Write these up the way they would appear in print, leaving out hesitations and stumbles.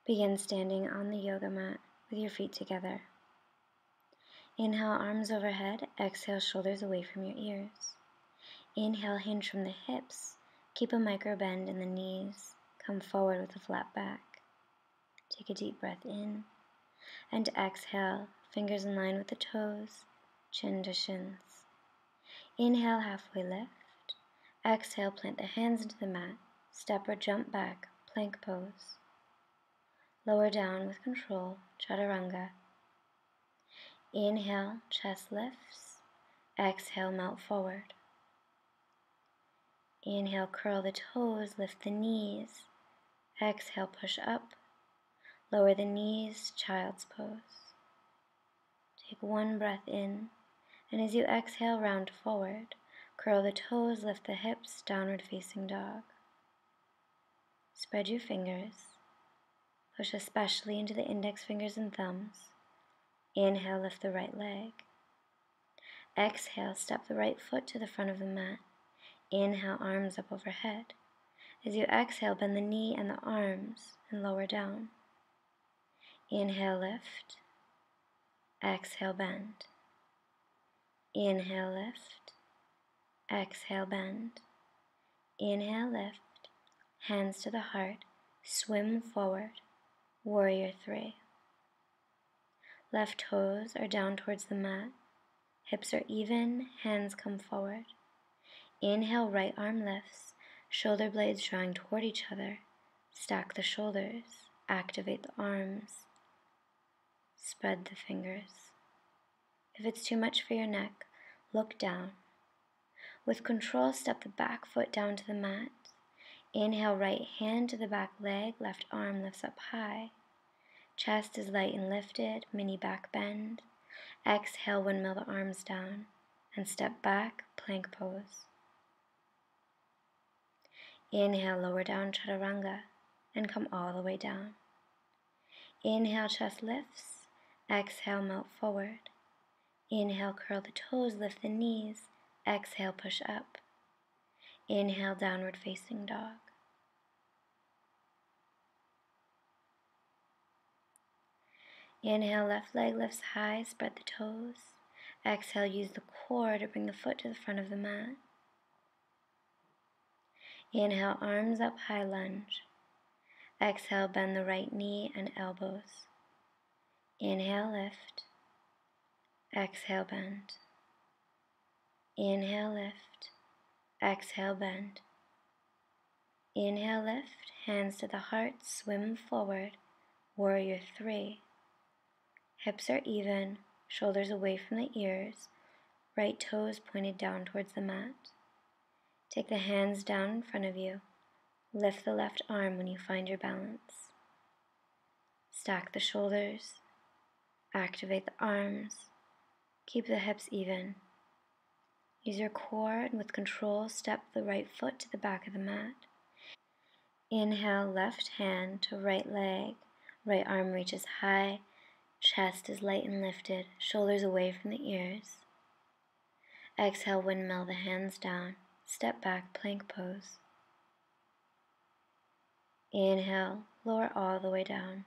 Begin standing on the yoga mat with your feet together. Inhale, arms overhead. Exhale, shoulders away from your ears. Inhale, hinge from the hips. Keep a micro bend in the knees. Come forward with a flat back. Take a deep breath in. And exhale, fingers in line with the toes, chin to shins. Inhale, halfway lift. Exhale, plant the hands into the mat. Step or jump back, plank pose. Lower down with control, chaturanga. Inhale, chest lifts. Exhale, melt forward. Inhale, curl the toes, lift the knees. Exhale, push up. Lower the knees, child's pose. Take one breath in, and as you exhale, round forward. Curl the toes, lift the hips, downward facing dog. Spread your fingers. Push especially into the index fingers and thumbs. Inhale, lift the right leg. Exhale, step the right foot to the front of the mat. Inhale, arms up overhead. As you exhale, bend the knee and the arms and lower down. Inhale, lift. Exhale, bend. Inhale, lift. Exhale, bend. Inhale, lift. Hands to the heart. Swim forward. Warrior 3. Left toes are down towards the mat. Hips are even. Hands come forward. Inhale, right arm lifts. Shoulder blades drawing toward each other. Stack the shoulders. Activate the arms. Spread the fingers. If it's too much for your neck, look down. With control, step the back foot down to the mat. Inhale, right hand to the back leg, left arm lifts up high. Chest is light and lifted, mini back bend. Exhale, windmill the arms down, and step back, plank pose. Inhale, lower down, chaturanga, and come all the way down. Inhale, chest lifts. Exhale, melt forward. Inhale, curl the toes, lift the knees. Exhale, push up. Inhale, downward facing dog. Inhale, left leg lifts high, spread the toes. Exhale, use the core to bring the foot to the front of the mat. Inhale, arms up high, lunge. Exhale, bend the right knee and elbows. Inhale, lift. Exhale, bend. Inhale, lift. Exhale, bend. Inhale, lift. Hands to the heart, swim forward. Warrior 3. Hips are even, shoulders away from the ears, right toes pointed down towards the mat. Take the hands down in front of you. Lift the left arm when you find your balance. Stack the shoulders. Activate the arms. Keep the hips even. Use your core and with control step the right foot to the back of the mat. Inhale, left hand to right leg. Right arm reaches high. Chest is light and lifted, shoulders away from the ears. Exhale, windmill the hands down. Step back, plank pose. Inhale, lower all the way down.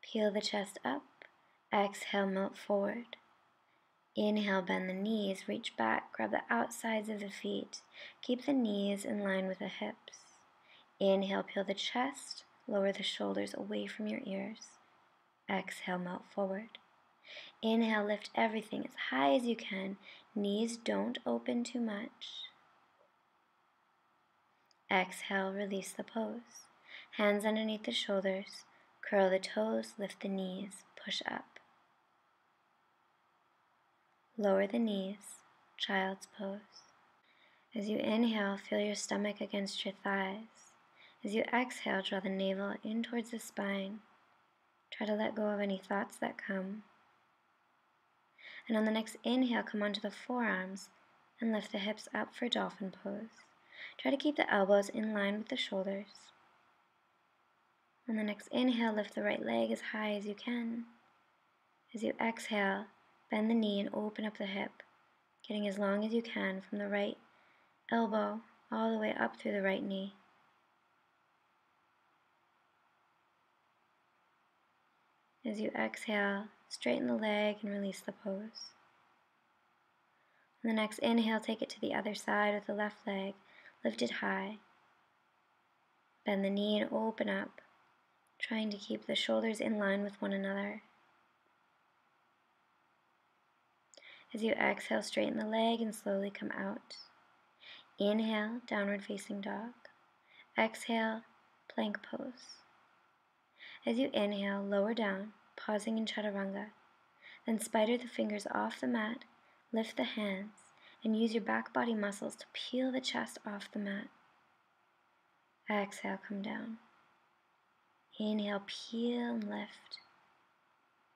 Peel the chest up. Exhale, melt forward. Inhale, bend the knees, reach back, grab the outsides of the feet. Keep the knees in line with the hips. Inhale, peel the chest, lower the shoulders away from your ears. Exhale, melt forward. Inhale, lift everything as high as you can. Knees don't open too much. Exhale, release the pose. Hands underneath the shoulders. Curl the toes, lift the knees, push up. Lower the knees, child's pose. As you inhale, feel your stomach against your thighs. As you exhale, draw the navel in towards the spine. Try to let go of any thoughts that come. And on the next inhale, come onto the forearms and lift the hips up for dolphin pose. Try to keep the elbows in line with the shoulders. On the next inhale, lift the right leg as high as you can. As you exhale, bend the knee and open up the hip, getting as long as you can from the right elbow all the way up through the right knee. As you exhale, straighten the leg and release the pose. On the next inhale, take it to the other side with the left leg lifted high. Bend the knee and open up, trying to keep the shoulders in line with one another. As you exhale, straighten the leg and slowly come out. Inhale, downward facing dog. Exhale, plank pose. As you inhale, lower down, pausing in chaturanga. Then spider the fingers off the mat, lift the hands, and use your back body muscles to peel the chest off the mat. Exhale, come down. Inhale, peel and lift.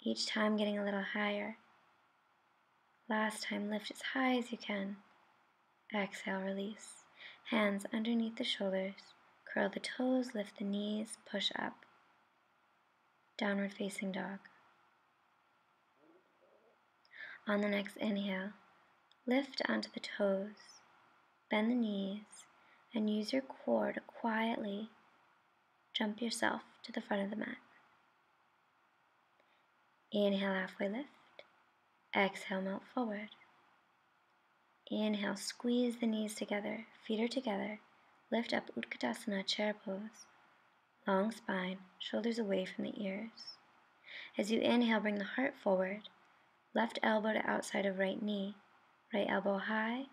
Each time getting a little higher. Last time, lift as high as you can. Exhale, release. Hands underneath the shoulders. Curl the toes, lift the knees, push up. Downward facing dog. On the next inhale, lift onto the toes, bend the knees, and use your core to quietly jump yourself to the front of the mat. Inhale, halfway lift. Exhale, melt forward. Inhale, squeeze the knees together, feet are together. Lift up, Utkatasana, chair pose. Long spine, shoulders away from the ears. As you inhale, bring the heart forward. Left elbow to outside of right knee. Right elbow high.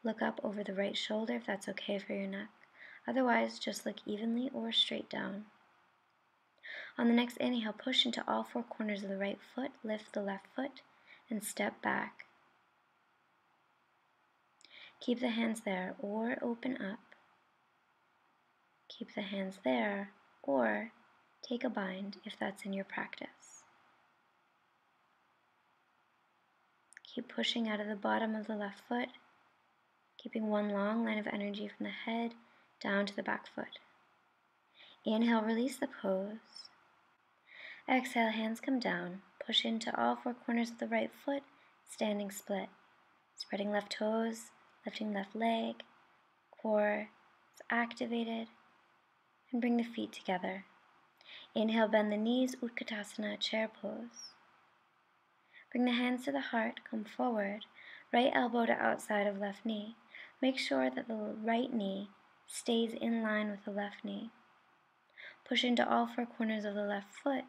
Look up over the right shoulder if that's okay for your neck. Otherwise, just look evenly or straight down. On the next inhale, push into all four corners of the right foot. Lift the left foot and step back. Keep the hands there or open up. Keep the hands there or take a bind if that's in your practice. Keep pushing out of the bottom of the left foot, keeping one long line of energy from the head down to the back foot. Inhale, release the pose. Exhale, hands come down. Push into all four corners of the right foot, standing split. Spreading left toes, lifting left leg, core is activated, and bring the feet together. Inhale, bend the knees, Utkatasana, chair pose. Bring the hands to the heart, come forward, right elbow to outside of left knee. Make sure that the right knee stays in line with the left knee. Push into all four corners of the left foot,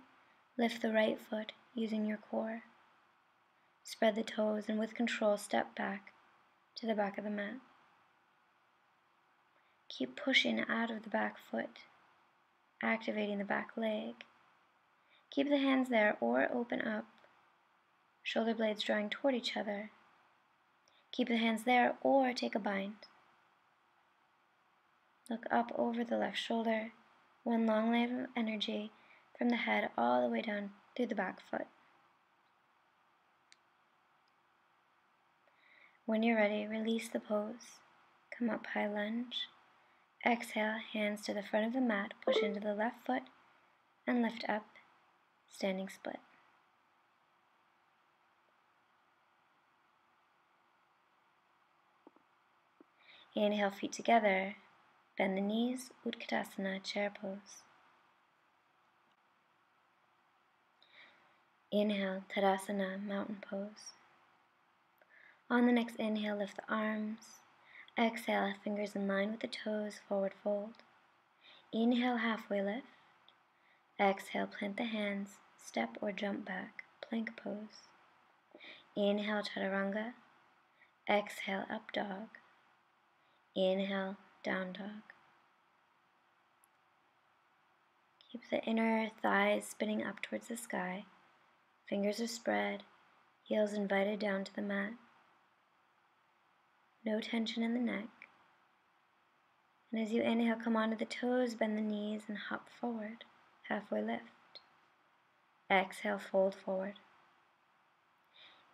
lift the right foot using your core. Spread the toes and with control step back to the back of the mat. Keep pushing out of the back foot, activating the back leg. Keep the hands there or open up. Shoulder blades drawing toward each other. Keep the hands there or take a bind. Look up over the left shoulder, one long line of energy from the head all the way down through the back foot. When you're ready, release the pose. Come up, high lunge. Exhale, hands to the front of the mat, push into the left foot, and lift up, standing split. Inhale, feet together, bend the knees, Utkatasana, chair pose. Inhale, Tadasana, mountain pose. On the next inhale, lift the arms. Exhale, fingers in line with the toes, forward fold. Inhale, halfway lift. Exhale, plant the hands, step or jump back, plank pose. Inhale, chaturanga. Exhale, up dog. Inhale, down dog. Keep the inner thighs spinning up towards the sky. Fingers are spread, heels invited down to the mat. No tension in the neck. And as you inhale, come onto the toes, bend the knees, and hop forward, halfway lift. Exhale, fold forward.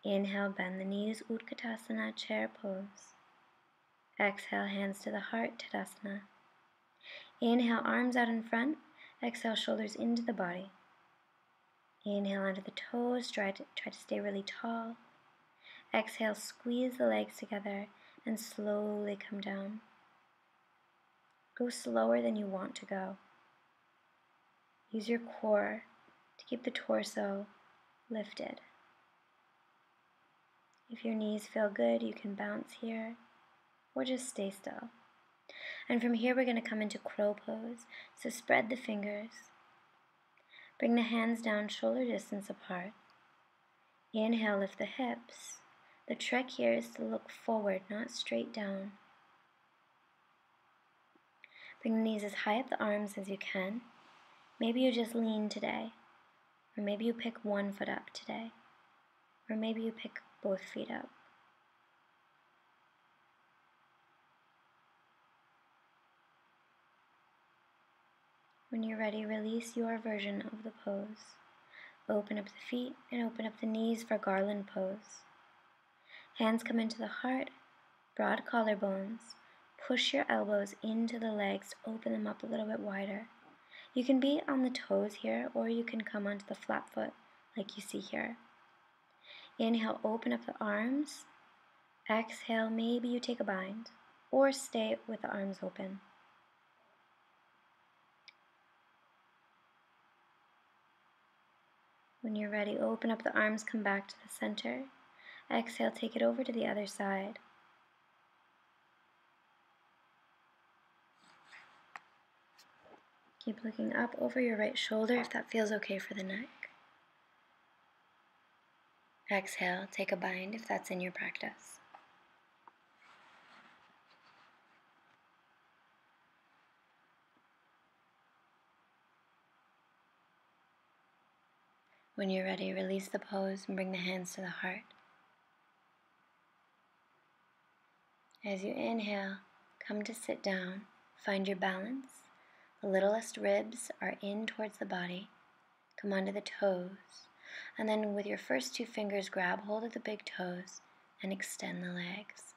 Inhale, bend the knees, Utkatasana, chair pose. Exhale, hands to the heart, Tadasana. Inhale, arms out in front. Exhale, shoulders into the body. Inhale onto the toes, try to stay really tall. Exhale, squeeze the legs together and slowly come down. Go slower than you want to go. Use your core to keep the torso lifted. If your knees feel good, you can bounce here or just stay still. And from here, we're going to come into crow pose. So spread the fingers. Bring the hands down shoulder distance apart. Inhale, lift the hips. The trick here is to look forward, not straight down. Bring the knees as high up the arms as you can. Maybe you just lean today. Or maybe you pick one foot up today. Or maybe you pick both feet up. When you're ready, release your version of the pose. Open up the feet and open up the knees for garland pose. Hands come into the heart, broad collarbones. Push your elbows into the legs, open them up a little bit wider. You can be on the toes here, or you can come onto the flat foot like you see here. Inhale, open up the arms. Exhale, maybe you take a bind, or stay with the arms open. When you're ready, open up the arms, come back to the center. Exhale, take it over to the other side. Keep looking up over your right shoulder if that feels okay for the neck. Exhale, take a bind if that's in your practice. When you're ready, release the pose and bring the hands to the heart. As you inhale, come to sit down, find your balance. The littlest ribs are in towards the body. Come onto the toes, and then with your first two fingers, grab hold of the big toes and extend the legs.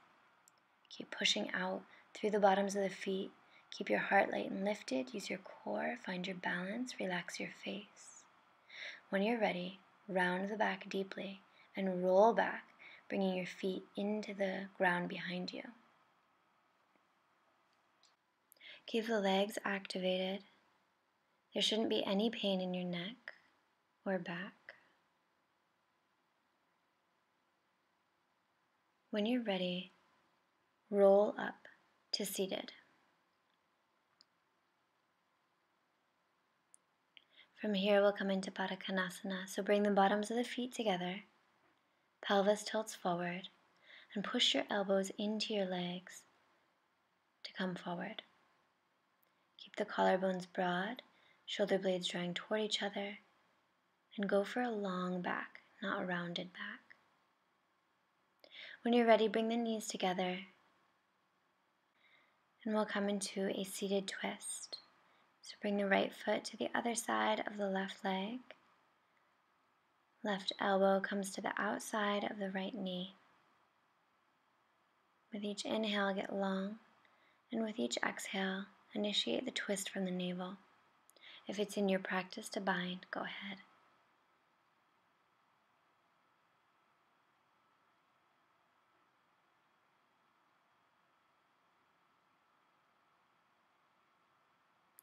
Keep pushing out through the bottoms of the feet. Keep your heart light and lifted. Use your core, find your balance, relax your face. When you're ready, round the back deeply and roll back, bringing your feet into the ground behind you. Keep the legs activated. There shouldn't be any pain in your neck or back. When you're ready, roll up to seated. From here, we'll come into Baddha Konasana. So bring the bottoms of the feet together, pelvis tilts forward, and push your elbows into your legs to come forward. Keep the collarbones broad, shoulder blades drawing toward each other, and go for a long back, not a rounded back. When you're ready, bring the knees together, and we'll come into a seated twist. So bring the right foot to the other side of the left leg. Left elbow comes to the outside of the right knee. With each inhale, get long, and with each exhale, initiate the twist from the navel. If it's in your practice to bind, go ahead.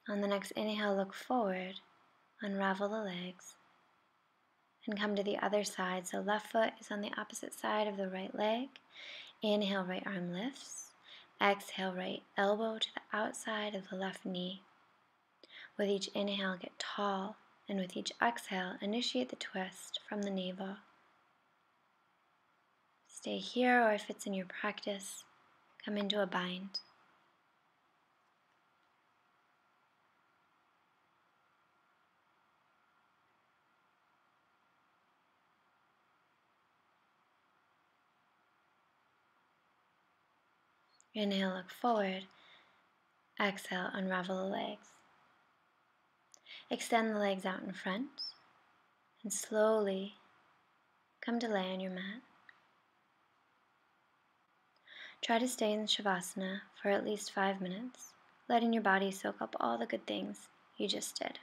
On the next inhale, look forward, unravel the legs, and come to the other side. So left foot is on the opposite side of the right leg. Inhale, right arm lifts. Exhale, right elbow to the outside of the left knee. With each inhale, get tall, and with each exhale, initiate the twist from the navel. Stay here, or if it's in your practice, come into a bind. Inhale, look forward. Exhale, unravel the legs. Extend the legs out in front, and slowly come to lay on your mat. Try to stay in Shavasana for at least 5 minutes, letting your body soak up all the good things you just did.